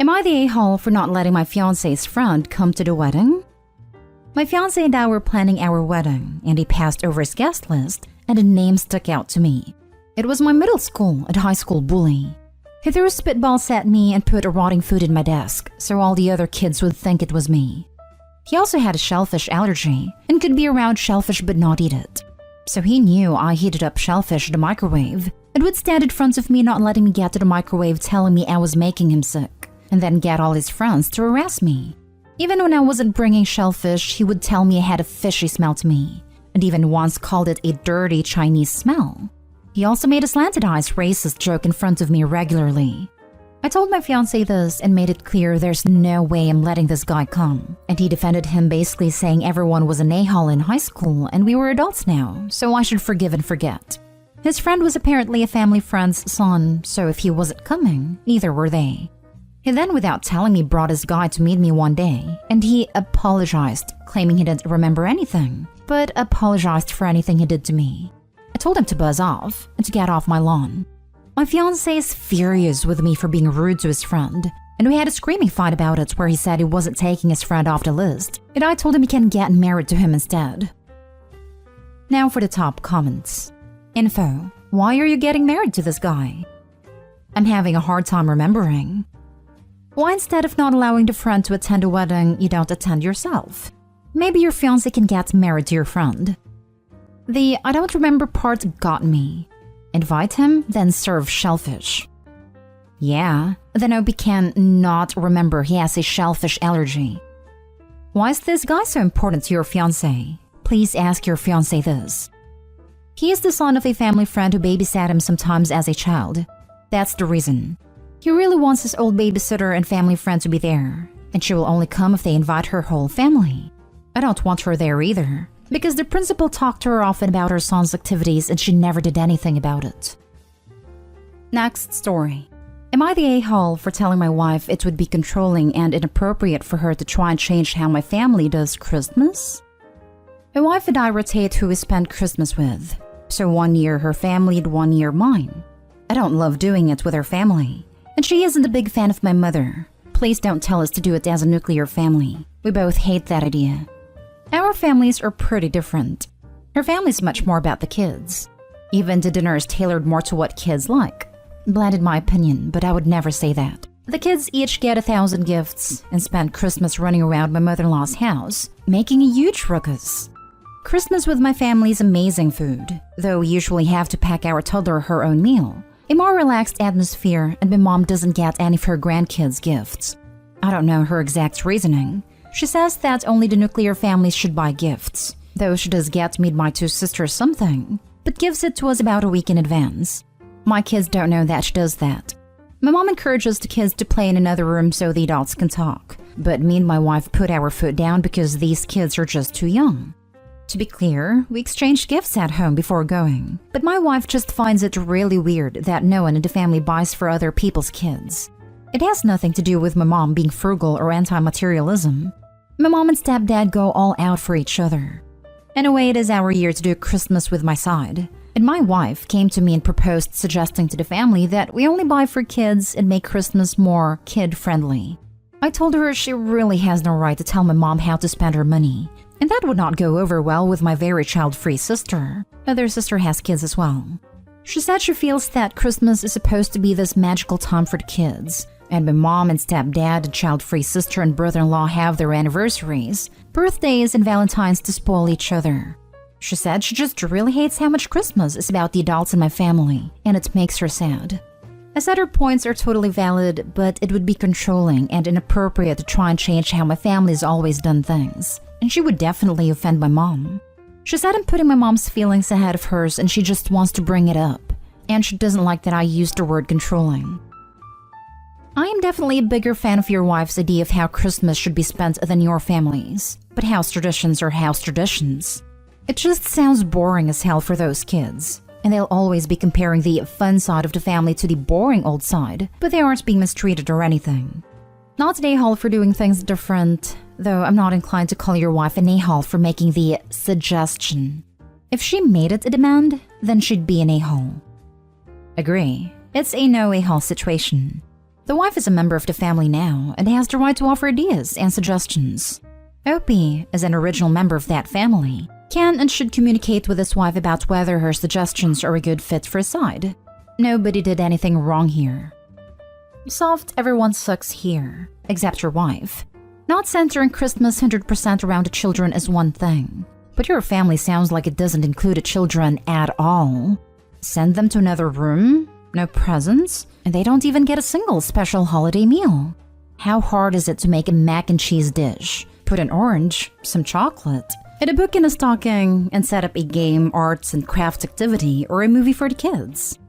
Am I the a-hole for not letting my fiancé's friend come to the wedding? My fiancé and I were planning our wedding, and he passed over his guest list, and a name stuck out to me. It was my middle school and high school bully. He threw spitballs at me and put rotting food in my desk, so all the other kids would think it was me. He also had a shellfish allergy, and could be around shellfish but not eat it. So he knew I heated up shellfish in the microwave, and would stand in front of me not letting me get to the microwave telling me I was making him sick, and then get all his friends to harass me. Even when I wasn't bringing shellfish, he would tell me it had a fishy smell to me, and even once called it a dirty Chinese smell. He also made a slanted eyes racist joke in front of me regularly. I told my fiancé this and made it clear there's no way I'm letting this guy come, and he defended him basically saying everyone was an a-hole in high school and we were adults now, so I should forgive and forget. His friend was apparently a family friend's son, so if he wasn't coming, neither were they. He then, without telling me, brought his guy to meet me one day, and he apologized, claiming he didn't remember anything, but apologized for anything he did to me. I told him to buzz off and to get off my lawn. My fiancé is furious with me for being rude to his friend, and we had a screaming fight about it where he said he wasn't taking his friend off the list, and I told him he can get married to him instead. Now for the top comments. Info: why are you getting married to this guy? I'm having a hard time remembering. Why instead of not allowing the friend to attend a wedding, you don't attend yourself? Maybe your fiancé can get married to your friend. The I don't remember part got me. Invite him, then serve shellfish. Yeah, then Obi can not remember he has a shellfish allergy. Why is this guy so important to your fiancé? Please ask your fiancé this. He is the son of a family friend who babysat him sometimes as a child. That's the reason. He really wants his old babysitter and family friend to be there, and she will only come if they invite her whole family. I don't want her there either, because the principal talked to her often about her son's activities and she never did anything about it. Next story. Am I the a-hole for telling my wife it would be controlling and inappropriate for her to try and change how my family does Christmas? My wife and I rotate who we spend Christmas with, so one year her family and one year mine. I don't love doing it with her family, and she isn't a big fan of my mother. Please don't tell us to do it as a nuclear family. We both hate that idea. Our families are pretty different. Her family's much more about the kids. Even the dinner is tailored more to what kids like. Bland in my opinion, but I would never say that. The kids each get 1,000 gifts and spend Christmas running around my mother-in-law's house, making a huge ruckus. Christmas with my family is amazing food, though we usually have to pack our toddler her own meal. A more relaxed atmosphere, and my mom doesn't get any of her grandkids gifts. I don't know her exact reasoning. She says that only the nuclear families should buy gifts, though she does get me and my two sisters something, but gives it to us about a week in advance. My kids don't know that she does that. My mom encourages the kids to play in another room so the adults can talk, but me and my wife put our foot down because these kids are just too young. To be clear, we exchanged gifts at home before going, but my wife just finds it really weird that no one in the family buys for other people's kids. It has nothing to do with my mom being frugal or anti-materialism. My mom and stepdad go all out for each other. Anyway, it is our year to do Christmas with my side, and my wife came to me and proposed suggesting to the family that we only buy for kids and make Christmas more kid-friendly. I told her she really has no right to tell my mom how to spend her money, and that would not go over well with my very child-free sister. Their sister has kids as well. She said she feels that Christmas is supposed to be this magical time for the kids, and my mom and stepdad and child-free sister and brother-in-law have their anniversaries, birthdays, and Valentines to spoil each other. She said she just really hates how much Christmas is about the adults in my family, and it makes her sad. I said her points are totally valid, but it would be controlling and inappropriate to try and change how my family's always done things, and she would definitely offend my mom. She said I'm putting my mom's feelings ahead of hers and she just wants to bring it up, and she doesn't like that I used the word controlling. I am definitely a bigger fan of your wife's idea of how Christmas should be spent than your family's, but house traditions are house traditions. It just sounds boring as hell for those kids, and they'll always be comparing the fun side of the family to the boring old side, but they aren't being mistreated or anything. Not an a-hole for doing things different, though I'm not inclined to call your wife an a-hole for making the suggestion. If she made it a demand, then she'd be an a-hole. Agree, it's a no a-hole situation. The wife is a member of the family now and has the right to offer ideas and suggestions. Opie, as an original member of that family, can and should communicate with his wife about whether her suggestions are a good fit for his side. Nobody did anything wrong here. Soft, everyone sucks here, except your wife. Not centering Christmas 100% around the children is one thing, but your family sounds like it doesn't include the children at all. Send them to another room, no presents, and they don't even get a single special holiday meal. How hard is it to make a mac and cheese dish, put an orange, some chocolate, and a book in a stocking, and set up a game, arts, and craft activity or a movie for the kids?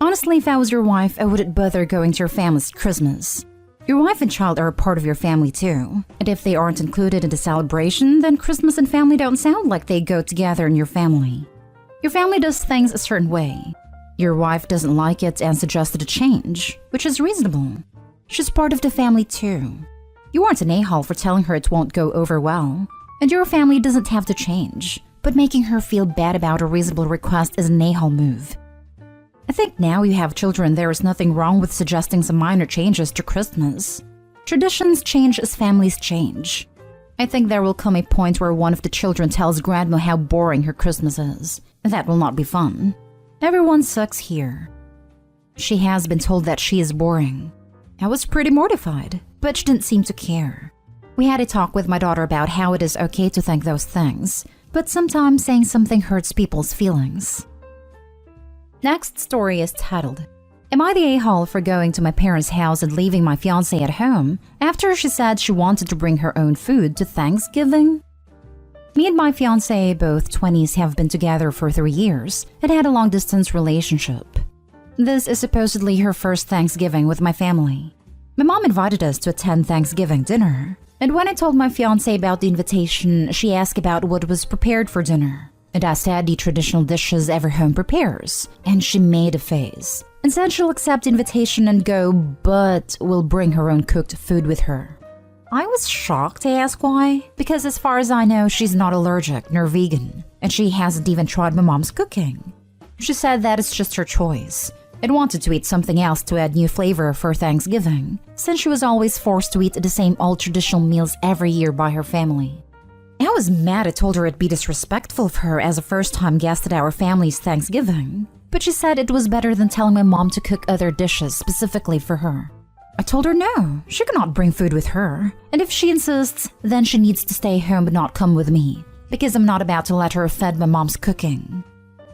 Honestly, if I was your wife, I wouldn't bother going to your family's Christmas. Your wife and child are a part of your family too, and if they aren't included in the celebration, then Christmas and family don't sound like they go together in your family. Your family does things a certain way. Your wife doesn't like it and suggested a change, which is reasonable. She's part of the family too. You aren't an a-hole for telling her it won't go over well, and your family doesn't have to change, but making her feel bad about a reasonable request is an a-hole move. I think now you have children, there is nothing wrong with suggesting some minor changes to Christmas. Traditions change as families change. I think there will come a point where one of the children tells Grandma how boring her Christmas is, and that will not be fun. Everyone sucks here. She has been told that she is boring. I was pretty mortified, but she didn't seem to care. We had a talk with my daughter about how it is okay to think those things, but sometimes saying something hurts people's feelings. Next story is titled, Am I the a-hole for going to my parents' house and leaving my fiancé at home after she said she wanted to bring her own food to Thanksgiving? Me and my fiancé, both 20s, have been together for 3 years and had a long-distance relationship. This is supposedly her first Thanksgiving with my family. My mom invited us to attend Thanksgiving dinner, and when I told my fiancé about the invitation, she asked about what was prepared for dinner. And I said the traditional dishes every home prepares, and she made a face and said she'll accept the invitation and go, but will bring her own cooked food with her. I was shocked to ask why, because as far as I know, she's not allergic nor vegan, and she hasn't even tried my mom's cooking. She said that it's just her choice, and wanted to eat something else to add new flavor for Thanksgiving, since she was always forced to eat the same old traditional meals every year by her family. I was mad. I told her it'd be disrespectful of her as a first-time guest at our family's Thanksgiving, but she said it was better than telling my mom to cook other dishes specifically for her. I told her no, she cannot bring food with her, and if she insists, then she needs to stay home but not come with me, because I'm not about to let her fed my mom's cooking.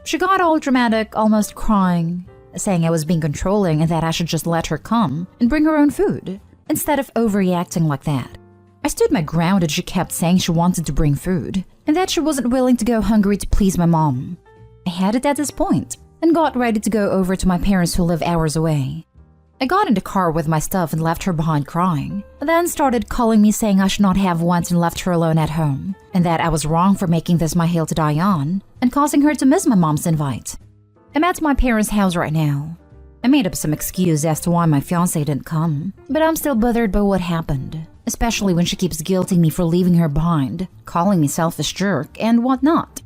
She got all dramatic, almost crying, saying I was being controlling and that I should just let her come and bring her own food, instead of overreacting like that. I stood my ground and she kept saying she wanted to bring food, and that she wasn't willing to go hungry to please my mom. I had it at this point, and got ready to go over to my parents who live hours away. I got in the car with my stuff and left her behind crying, and then started calling me saying I should not have went and left her alone at home, and that I was wrong for making this my hill to die on, and causing her to miss my mom's invite. I'm at my parents' house right now. I made up some excuse as to why my fiancé didn't come, but I'm still bothered by what happened. Especially when she keeps guilting me for leaving her behind, calling me selfish jerk, and whatnot.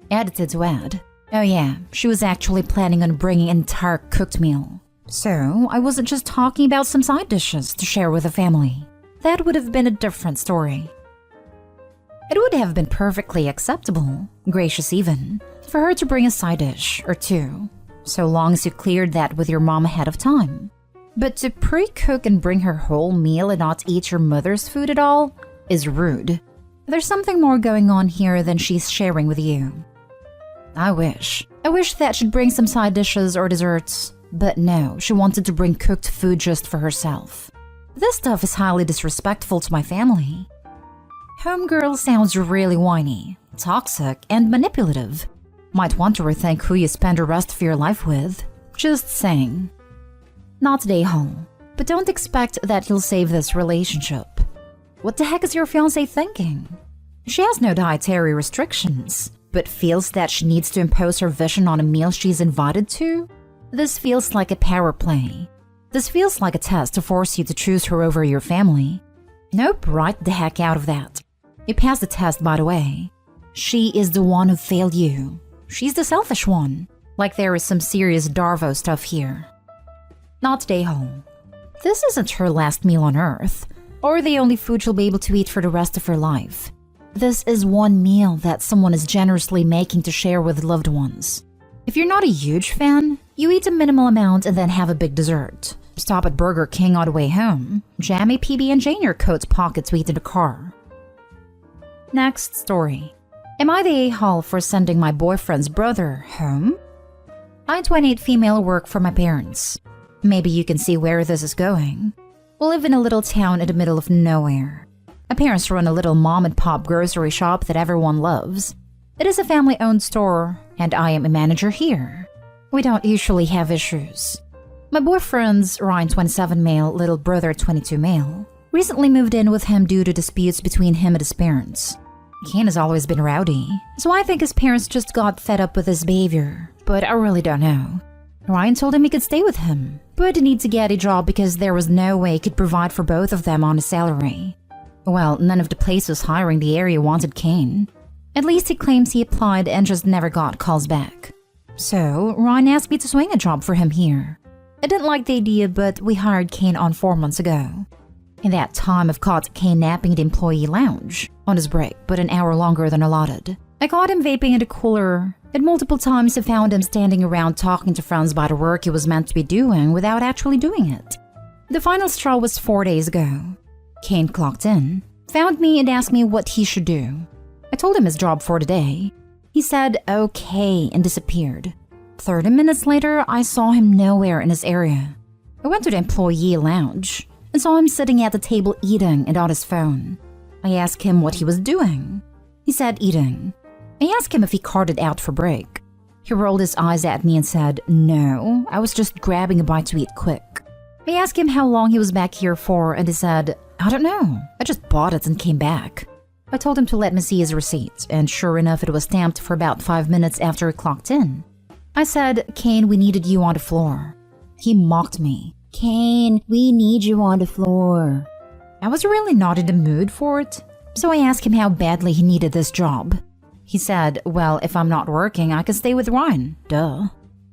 Edited to add, oh yeah, she was actually planning on bringing an entire cooked meal. So, I wasn't just talking about some side dishes to share with the family. That would have been a different story. It would have been perfectly acceptable, gracious even, for her to bring a side dish or two, so long as you cleared that with your mom ahead of time. But to pre-cook and bring her whole meal and not eat your mother's food at all is rude. There's something more going on here than she's sharing with you. I wish that she'd bring some side dishes or desserts, but no, she wanted to bring cooked food just for herself. This stuff is highly disrespectful to my family. Homegirl sounds really whiny, toxic, and manipulative. Might want to rethink who you spend the rest of your life with. Just saying. Not today, home, but don't expect that you'll save this relationship. What the heck is your fiancé thinking? She has no dietary restrictions, but feels that she needs to impose her vision on a meal she's invited to? This feels like a power play. This feels like a test to force you to choose her over your family. Nope, right the heck out of that. You passed the test, by the way. She is the one who failed you. She's the selfish one. Like there is some serious Darvo stuff here. Not today, home. This isn't her last meal on Earth, or the only food she'll be able to eat for the rest of her life. This is one meal that someone is generously making to share with loved ones. If you're not a huge fan, you eat a minimal amount and then have a big dessert. Stop at Burger King on the way home. Jam a PB&J in your coat's pocket to eat in the car. Next story. Am I the a-hole for sending my boyfriend's brother home? I, 28 female, work for my parents. Maybe you can see where this is going. We live in a little town in the middle of nowhere. My parents run a little mom-and-pop grocery shop that everyone loves. It is a family-owned store, and I am a manager here. We don't usually have issues. My boyfriend's Ryan, 27 male, little brother, 22 male, recently moved in with him due to disputes between him and his parents. Kane has always been rowdy, so I think his parents just got fed up with his behavior, but I really don't know. Ryan told him he could stay with him, but he needed to get a job because there was no way he could provide for both of them on a salary. Well, none of the places hiring the area wanted Kane. At least he claims he applied and just never got calls back. So, Ryan asked me to swing a job for him here. I didn't like the idea, but we hired Kane on 4 months ago. In that time, I've caught Kane napping in the employee lounge on his break, but an hour longer than allotted. I caught him vaping in the cooler, and multiple times I found him standing around talking to friends about the work he was meant to be doing without actually doing it. The final straw was 4 days ago. Kane clocked in, found me, and asked me what he should do. I told him his job for the day. He said okay and disappeared. 30 minutes later, I saw him nowhere in his area. I went to the employee lounge and saw him sitting at the table eating and on his phone. I asked him what he was doing. He said eating. I asked him if he carted out for break. He rolled his eyes at me and said, "No, I was just grabbing a bite to eat quick." I asked him how long he was back here for, and he said, "I don't know. I just bought it and came back." I told him to let me see his receipt, and sure enough, it was stamped for about 5 minutes after he clocked in. I said, "Kane, we needed you on the floor." He mocked me. "Kane, we need you on the floor." I was really not in the mood for it, so I asked him how badly he needed this job. He said, "Well, if I'm not working, I can stay with Ryan. Duh."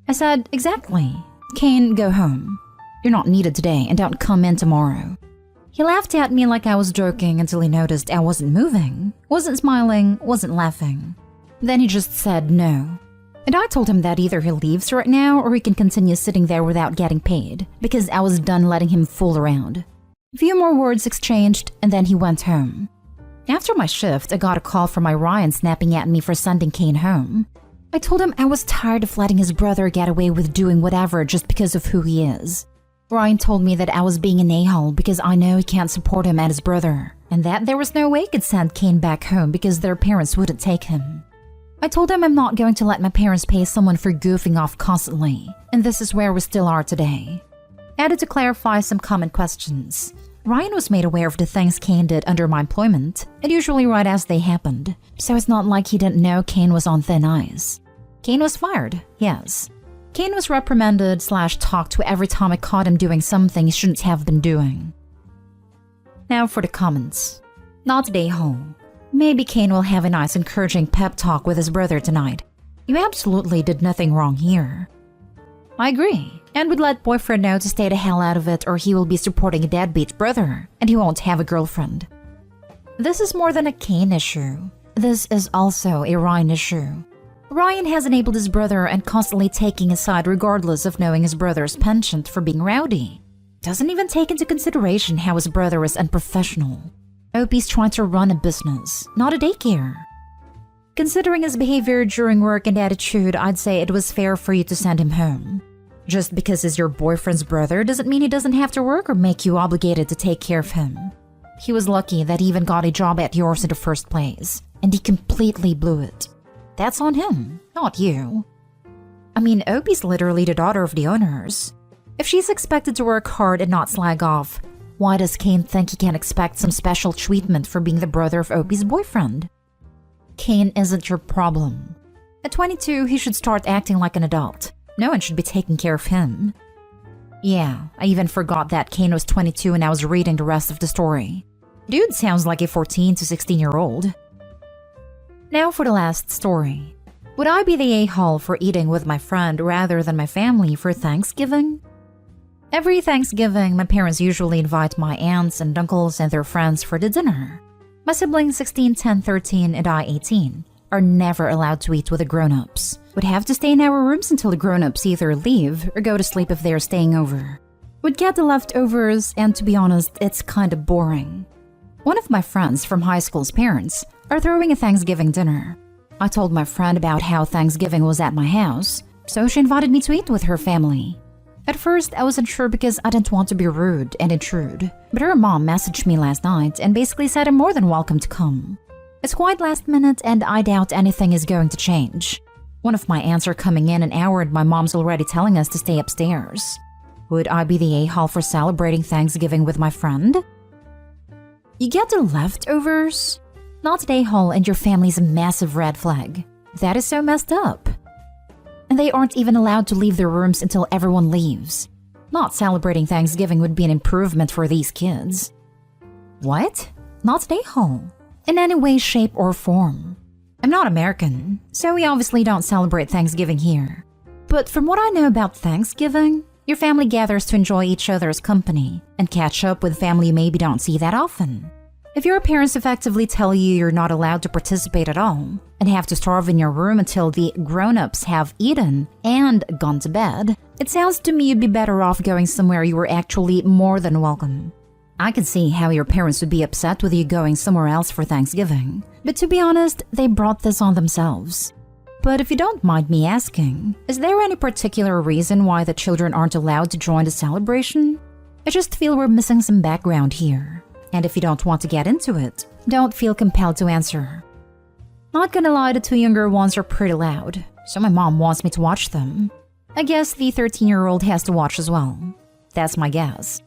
I said, "Exactly. Kane, go home. You're not needed today, and don't come in tomorrow." He laughed at me like I was joking until he noticed I wasn't moving, wasn't smiling, wasn't laughing. Then he just said no. And I told him that either he leaves right now or he can continue sitting there without getting paid, because I was done letting him fool around. A few more words exchanged, and then he went home. After my shift, I got a call from my Ryan snapping at me for sending Kane home. I told him I was tired of letting his brother get away with doing whatever just because of who he is. Ryan told me that I was being an a-hole because I know he can't support him and his brother, and that there was no way he could send Kane back home because their parents wouldn't take him. I told him I'm not going to let my parents pay someone for goofing off constantly, and this is where we still are today. Added to clarify some common questions. Ryan was made aware of the things Kane did under my employment, and usually right as they happened, so it's not like he didn't know Kane was on thin ice. Kane was fired, yes. Kane was reprimanded / talked to every time I caught him doing something he shouldn't have been doing. Now for the comments. Not the a-hole. Maybe Kane will have a nice encouraging pep talk with his brother tonight. You absolutely did nothing wrong here. I agree, and would let boyfriend know to stay the hell out of it or he will be supporting a deadbeat brother, and he won't have a girlfriend. This is more than a Kane issue. This is also a Ryan issue. Ryan has enabled his brother and constantly taking his side regardless of knowing his brother's penchant for being rowdy. Doesn't even take into consideration how his brother is unprofessional. Opie's trying to run a business, not a daycare. Considering his behavior during work and attitude, I'd say it was fair for you to send him home. Just because he's your boyfriend's brother doesn't mean he doesn't have to work or make you obligated to take care of him. He was lucky that he even got a job at yours in the first place, and he completely blew it. That's on him, not you. I mean, Opie's literally the daughter of the owners. If she's expected to work hard and not slag off, why does Kane think he can expect some special treatment for being the brother of Opie's boyfriend? Kane isn't your problem. At 22, he should start acting like an adult. No one should be taking care of him. Yeah, I even forgot that Kane was 22 when I was reading the rest of the story. Dude sounds like a 14 to 16-year-old. Now for the last story. Would I be the a-hole for eating with my friend rather than my family for Thanksgiving? Every Thanksgiving, my parents usually invite my aunts and uncles and their friends for the dinner. My siblings 16, 10, 13, and I 18 are never allowed to eat with the grown-ups. We'd have to stay in our rooms until the grown-ups either leave or go to sleep if they're staying over. We'd get the leftovers, and to be honest, it's kind of boring. One of my friends from high school's parents are throwing a Thanksgiving dinner. I told my friend about how Thanksgiving was at my house, so she invited me to eat with her family. At first, I wasn't sure because I didn't want to be rude and intrude, but her mom messaged me last night and basically said I'm more than welcome to come. It's quite last minute and I doubt anything is going to change. One of my aunts are coming in an hour and my mom's already telling us to stay upstairs. Would I be the a-hole for celebrating Thanksgiving with my friend? You get the leftovers? Not an a-hole and your family's a massive red flag. That is so messed up. And they aren't even allowed to leave their rooms until everyone leaves. Not celebrating Thanksgiving would be an improvement for these kids. What? Not an a-hole. In any way, shape, or form. I'm not American, so we obviously don't celebrate Thanksgiving here. But from what I know about Thanksgiving, your family gathers to enjoy each other's company and catch up with family you maybe don't see that often. If your parents effectively tell you you're not allowed to participate at all and have to starve in your room until the grown-ups have eaten and gone to bed, it sounds to me you'd be better off going somewhere you were actually more than welcome. I could see how your parents would be upset with you going somewhere else for Thanksgiving, but to be honest, they brought this on themselves. But if you don't mind me asking, is there any particular reason why the children aren't allowed to join the celebration? I just feel we're missing some background here. And if you don't want to get into it, don't feel compelled to answer. Not gonna lie, the two younger ones are pretty loud, so my mom wants me to watch them. I guess the 13-year-old has to watch as well. That's my guess.